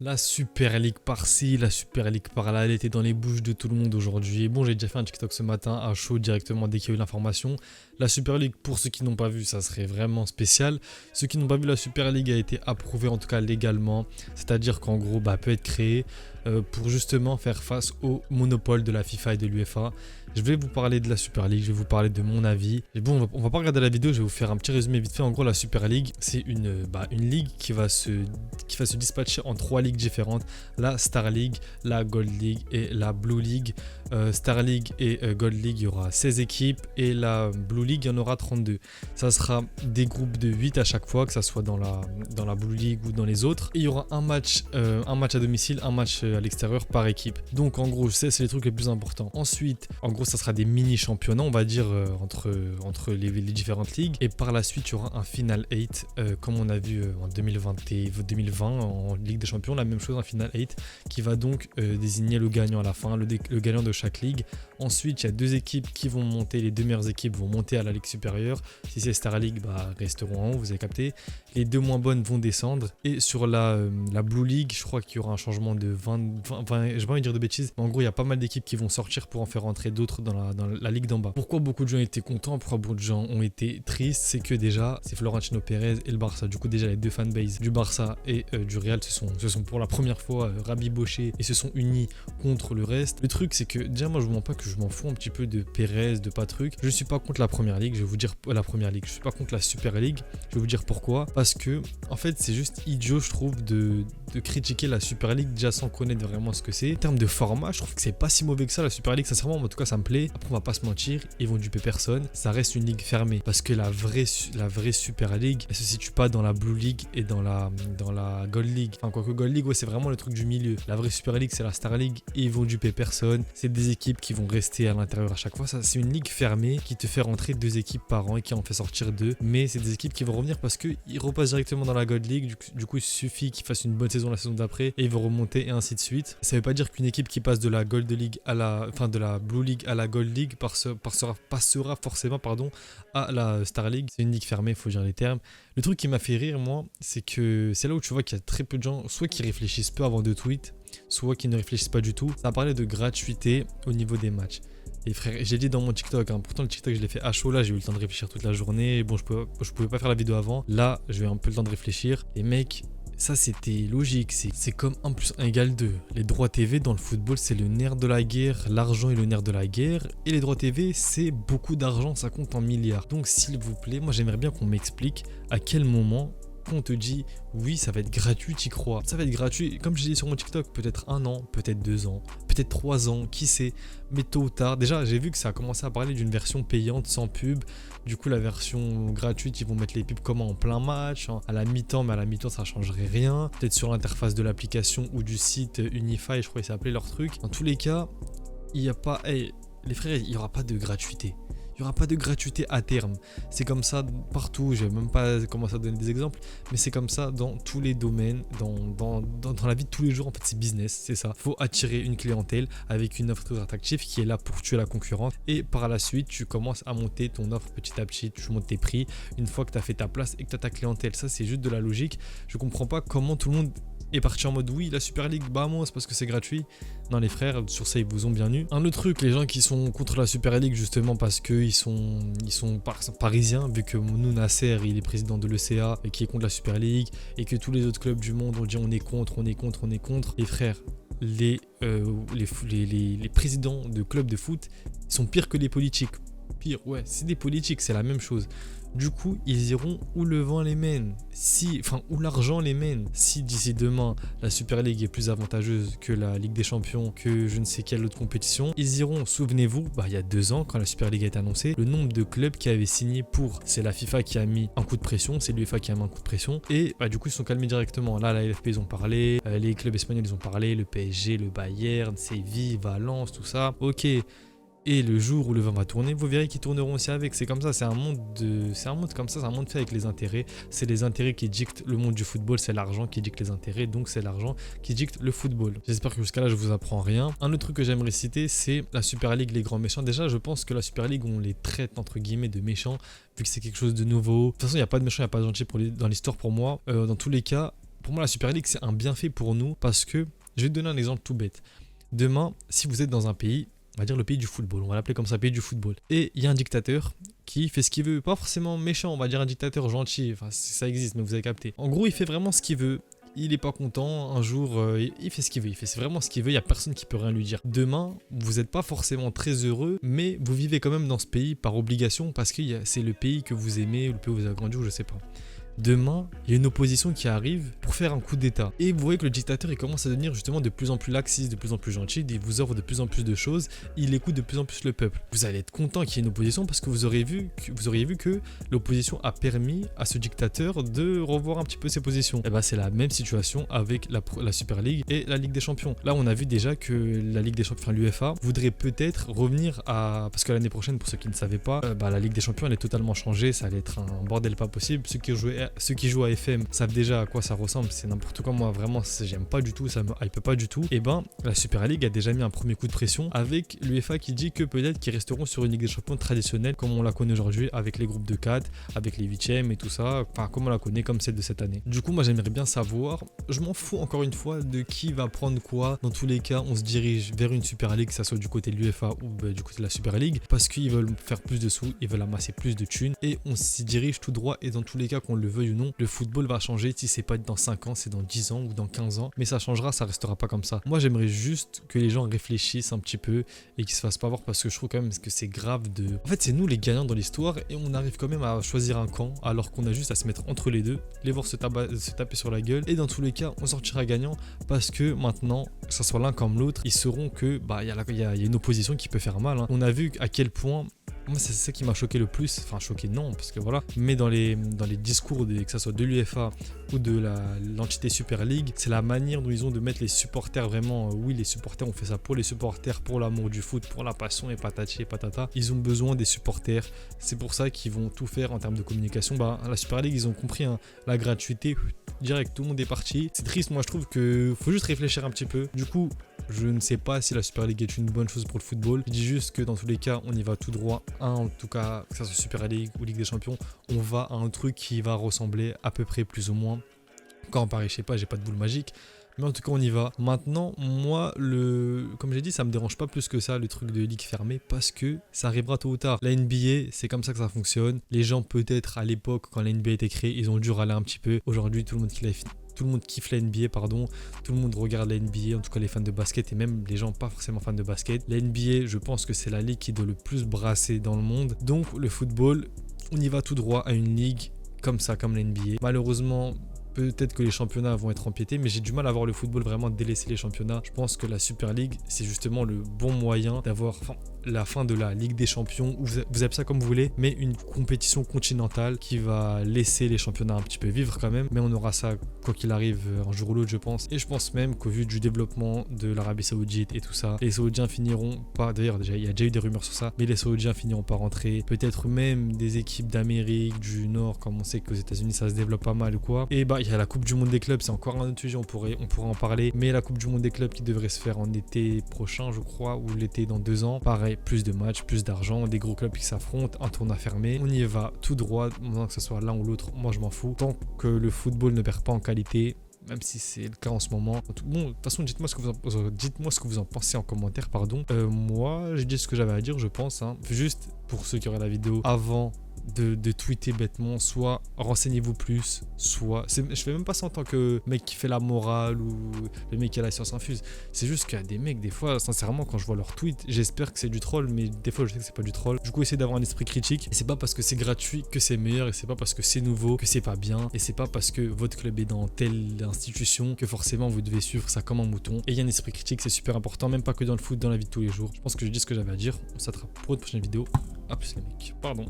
La Super League par-ci, la Super League par-là, elle était dans les bouches de tout le monde aujourd'hui. Bon, j'ai déjà fait un TikTok ce matin à chaud directement dès qu'il y a eu l'information. La Super League, pour ceux qui n'ont pas vu, ça serait vraiment spécial. Ceux qui n'ont pas vu, la Super League a été approuvée en tout cas légalement. C'est-à-dire qu'en gros, peut être créée pour justement faire face au monopole de la FIFA et de l'UEFA. Je vais vous parler de la Super League, je vais vous parler de mon avis. Et bon, on va pas regarder la vidéo, je vais vous faire un petit résumé vite fait. En gros, la Super League, c'est une ligue qui va se dispatcher en trois ligues différentes. La Star League, la Gold League et la Blue League. Star League et Gold League, il y aura 16 équipes. Et la Blue League, il y en aura 32. Ça sera des groupes de 8 à chaque fois, que ça soit dans la Blue League ou dans les autres. Et il y aura un match à domicile, un match à l'extérieur par équipe. Donc en gros, c'est les trucs les plus importants. Ensuite, en gros, ça sera des mini-championnats, on va dire, entre les différentes ligues. Et par la suite, il y aura un Final 8, comme on a vu en 2020 en Ligue des Champions. La même chose, un Final 8 qui va donc désigner le gagnant à la fin, le gagnant de chaque ligue. Ensuite, il y a deux équipes qui vont monter, les deux meilleures équipes vont monter à la Ligue supérieure. Si c'est Star League, resteront en haut, vous avez capté. Les deux moins bonnes vont descendre. Et sur la Blue League, je crois qu'il y aura un changement de 20 je vais pas envie de dire de bêtises, mais en gros, il y a pas mal d'équipes qui vont sortir pour en faire rentrer d'autres dans la ligue d'en bas. Pourquoi beaucoup de gens étaient contents, pourquoi beaucoup de gens ont été tristes, c'est que déjà, c'est Florentino Pérez et le Barça. Du coup, déjà, les deux fanbases du Barça et du Real se sont pour la première fois rabibochés et se sont unis contre le reste. Le truc, c'est que déjà, moi, je vous mens pas que je m'en fous un petit peu de Pérez, de pas truc. Je suis pas contre la première ligue, je vais vous dire la première ligue. Je suis pas contre la Super League, je vais vous dire pourquoi. Parce que, en fait, c'est juste idiot, je trouve, de critiquer la Super League déjà sans connaître vraiment ce que c'est. En termes de format, je trouve que c'est pas si mauvais que ça, la Super League, sincèrement, en tout cas, ça me plaît. Après, on va pas se mentir, ils vont duper personne. Ça reste une ligue fermée. Parce que la vraie Super League, elle se situe pas dans la Blue League et dans la Gold League. Enfin, quoique Gold League, ouais, c'est vraiment le truc du milieu. La vraie Super League, c'est la Star League et ils vont duper personne. C'est des équipes qui vont rester à l'intérieur à chaque fois. Ça, c'est une ligue fermée qui te fait rentrer deux équipes par an et qui en fait sortir deux. Mais c'est des équipes qui vont revenir parce qu'ils repassent directement dans la Gold League. Du coup, il suffit qu'ils fassent une bonne saison la saison d'après et ils vont remonter et ainsi de suite. Ça veut pas dire qu'une équipe qui passe de la Gold League de la Blue League à la Gold League passera forcément à la Star League. C'est une ligue fermée, il faut dire les termes. Le truc qui m'a fait rire, moi, c'est que c'est là où tu vois qu'il y a très peu de gens, soit qui réfléchissent peu avant de tweet, soit qui ne réfléchissent pas du tout. Ça a parlé de gratuité au niveau des matchs. Et frère, j'ai dit dans mon TikTok, pourtant le TikTok je l'ai fait à chaud, là j'ai eu le temps de réfléchir toute la journée. Bon, je pouvais pas faire la vidéo avant. Là, j'ai eu un peu le temps de réfléchir. Les mecs, ça c'était logique, c'est comme 1 plus 1 égale 2. Les droits TV dans le football, c'est le nerf de la guerre, l'argent est le nerf de la guerre. Et les droits TV, c'est beaucoup d'argent, ça compte en milliards. Donc s'il vous plaît, moi j'aimerais bien qu'on m'explique à quel moment on te dit oui, ça va être gratuit, t'y crois. Ça va être gratuit, comme je dit sur mon TikTok, peut-être 1 an, peut-être 2 ans, peut-être 3 ans, qui sait. Mais tôt ou tard, déjà j'ai vu que ça a commencé à parler d'une version payante sans pub. Du coup la version gratuite, ils vont mettre les pubs comment en plein match, à la mi-temps, mais à la mi-temps ça changerait rien. Peut-être sur l'interface de l'application ou du site Unify, je crois que ça s'appelait leur truc. Dans tous les cas, il n'y a pas... Hey, les frères, il n'y aura pas de gratuité. Il n'y aura pas de gratuité à terme. C'est comme ça partout. Je vais même pas commencer à donner des exemples, mais c'est comme ça dans tous les domaines, dans la vie de tous les jours. En fait, c'est business, c'est ça. Il faut attirer une clientèle avec une offre très attractive qui est là pour tuer la concurrence. Et par la suite, tu commences à monter ton offre petit à petit. Tu montes tes prix une fois que tu as fait ta place et que tu as ta clientèle. Ça, c'est juste de la logique. Je comprends pas comment tout le monde est parti en mode oui, la Super League, moi c'est parce que c'est gratuit. Non les frères, sur ça ils vous ont bien eu. Un autre truc, les gens qui sont contre la Super League justement parce qu'ils sont parisiens, vu que nous Nasser il est président de l'ECA et qui est contre la Super League et que tous les autres clubs du monde ont dit on est contre. Les frères, les présidents de clubs de foot sont pires que les politiques. Pire, ouais, c'est des politiques, c'est la même chose. Du coup, ils iront où le vent les mène, où l'argent les mène. Si d'ici demain, la Super League est plus avantageuse que la Ligue des Champions, que je ne sais quelle autre compétition, ils iront. Souvenez-vous, il y a 2 ans, quand la Super League a été annoncée, le nombre de clubs qui avaient signé pour, c'est la FIFA qui a mis un coup de pression, c'est l'UEFA qui a mis un coup de pression, et du coup, ils sont calmés directement. Là, la LFP, ils ont parlé, les clubs espagnols, ils ont parlé, le PSG, le Bayern, Séville, Valence, tout ça. Ok. Et le jour où le vent va tourner, vous verrez qu'ils tourneront aussi avec. C'est comme ça, c'est un monde comme ça, c'est un monde fait avec les intérêts. C'est les intérêts qui dictent le monde du football, c'est l'argent qui dicte les intérêts, donc c'est l'argent qui dicte le football. J'espère que jusqu'à là je vous apprends rien. Un autre truc que j'aimerais citer, c'est la Super League, les grands méchants. Déjà, je pense que la Super League, on les traite entre guillemets de méchants, vu que c'est quelque chose de nouveau. De toute façon, il n'y a pas de méchants, il n'y a pas de gentils dans l'histoire pour moi. Dans tous les cas, pour moi la Super League c'est un bienfait pour nous parce que, je vais te donner un exemple tout bête. Demain, si vous êtes dans un pays, on va dire le pays du football, on va l'appeler comme ça, pays du football, et il y a un dictateur qui fait ce qu'il veut, pas forcément méchant, on va dire un dictateur gentil, enfin ça existe mais vous avez capté. En gros il fait vraiment ce qu'il veut. Il est pas content, un jour, il fait ce qu'il veut, il fait vraiment ce qu'il veut, il n'y a personne qui peut rien lui dire. Demain, vous n'êtes pas forcément très heureux, mais vous vivez quand même dans ce pays par obligation parce que c'est le pays que vous aimez, ou le pays où vous avez grandi, ou je sais pas. Demain, il y a une opposition qui arrive pour faire un coup d'état. Et vous voyez que le dictateur, il commence à devenir justement de plus en plus laxiste, de plus en plus gentil, il vous offre de plus en plus de choses, il écoute de plus en plus le peuple. Vous allez être content qu'il y ait une opposition parce que vous auriez vu que l'opposition a permis à ce dictateur de revoir un petit peu ses positions. Et bah c'est la même situation avec la Super League et la Ligue des Champions. Là, on a vu déjà que la Ligue des Champions, enfin l'UEFA, voudrait peut-être revenir à... Parce que l'année prochaine, pour ceux qui ne savaient pas, la Ligue des Champions, elle est totalement changée, ça allait être un bordel pas possible. Ceux qui jouent à FM savent déjà à quoi ça ressemble, c'est n'importe quoi. Moi vraiment j'aime pas du tout, ça me hype pas du tout. Et ben la Super League a déjà mis un premier coup de pression avec l'UEFA qui dit que peut-être qu'ils resteront sur une Ligue des Champions traditionnelle comme on la connaît aujourd'hui, avec les groupes de 4, avec les 8e et tout ça, enfin comme on la connaît, comme celle de cette année. Du coup moi j'aimerais bien savoir, je m'en fous encore une fois de qui va prendre quoi. Dans tous les cas on se dirige vers une Super League, que ça soit du côté de l'UEFA ou du côté de la Super League, parce qu'ils veulent faire plus de sous, ils veulent amasser plus de thunes et on s'y dirige tout droit. Et dans tous les cas, qu'on le veuille ou non, le football va changer. Si c'est pas dans 5 ans, c'est dans 10 ans ou dans 15 ans, mais ça changera, ça restera pas comme ça. Moi j'aimerais juste que les gens réfléchissent un petit peu et qu'ils se fassent pas voir, parce que je trouve quand même que c'est grave de... En fait c'est nous les gagnants dans l'histoire et on arrive quand même à choisir un camp alors qu'on a juste à se mettre entre les deux, les voir se taper sur la gueule, et dans tous les cas on sortira gagnant parce que maintenant, que ça soit l'un comme l'autre, ils sauront que il y a une opposition qui peut faire mal, hein. On a vu à quel point... Moi, c'est ça qui m'a choqué le plus, enfin choqué non, parce que voilà, mais dans les discours, que ce soit de l'UEFA ou de l'entité Super League, c'est la manière dont ils ont de mettre les supporters vraiment, oui les supporters, on fait ça pour les supporters, pour l'amour du foot, pour la passion et patati et patata, ils ont besoin des supporters, c'est pour ça qu'ils vont tout faire en termes de communication. La Super League, ils ont compris, hein, la gratuité, direct, tout le monde est parti, c'est triste. Moi je trouve que faut juste réfléchir un petit peu. Du coup, je ne sais pas si la Super League est une bonne chose pour le football. Je dis juste que dans tous les cas, on y va tout droit. En tout cas, que ce soit Super League ou Ligue des Champions, on va à un truc qui va ressembler à peu près plus ou moins. Quand on parie, je sais pas, j'ai pas de boule magique. Mais en tout cas, on y va. Maintenant, moi, comme j'ai dit, ça me dérange pas plus que ça, le truc de ligue fermée, parce que ça arrivera tôt ou tard. La NBA, c'est comme ça que ça fonctionne. Les gens, peut-être, à l'époque, quand la NBA a été créée, ils ont dû râler un petit peu. Aujourd'hui, tout le monde kiffe la NBA, pardon. Tout le monde regarde la NBA, en tout cas les fans de basket et même les gens pas forcément fans de basket. La NBA, je pense que c'est la ligue qui doit le plus brasser dans le monde. Donc le football, on y va tout droit à une ligue comme ça, comme la NBA. Malheureusement, peut-être que les championnats vont être empiétés, mais j'ai du mal à voir le football vraiment délaisser les championnats. Je pense que la Super League, c'est justement le bon moyen d'avoir la fin de la Ligue des Champions, ou vous appelez ça comme vous voulez, mais une compétition continentale qui va laisser les championnats un petit peu vivre quand même. Mais on aura ça quoi qu'il arrive un jour ou l'autre, je pense. Et je pense même qu'au vu du développement de l'Arabie Saoudite et tout ça, les Saoudiens finiront pas, d'ailleurs il y a déjà eu des rumeurs sur ça, mais les Saoudiens finiront par rentrer. Peut-être même des équipes d'Amérique du Nord, comme on sait qu'aux États-Unis ça se développe pas mal ou quoi. Et il y a la Coupe du Monde des clubs, c'est encore un autre sujet, on pourrait en parler. Mais la Coupe du Monde des clubs qui devrait se faire en été prochain, je crois, ou l'été dans 2 ans. Pareil, plus de matchs, plus d'argent, des gros clubs qui s'affrontent, un tournoi fermé. On y va tout droit, que ce soit l'un ou l'autre, moi je m'en fous. Tant que le football ne perd pas en qualité, même si c'est le cas en ce moment. Bon, de toute façon, dites-moi ce que vous en pensez en commentaire, pardon. Moi, j'ai dit ce que j'avais à dire, je pense, hein. Juste pour ceux qui auraient la vidéo avant de tweeter bêtement, soit renseignez-vous plus, soit... Je fais même pas ça en tant que mec qui fait la morale ou le mec qui a la science infuse. C'est juste qu'il y a des mecs, des fois, sincèrement, quand je vois leurs tweets, j'espère que c'est du troll, mais des fois je sais que c'est pas du troll. Du coup, essayez d'avoir un esprit critique. Et c'est pas parce que c'est gratuit que c'est meilleur, et c'est pas parce que c'est nouveau que c'est pas bien, et c'est pas parce que votre club est dans telle institution que forcément vous devez suivre ça comme un mouton. Et il y a un esprit critique, c'est super important, même pas que dans le foot, dans la vie de tous les jours. Je pense que je dis ce que j'avais à dire. On s'attrape pour une prochaine vidéo. A plus les mecs. Pardon.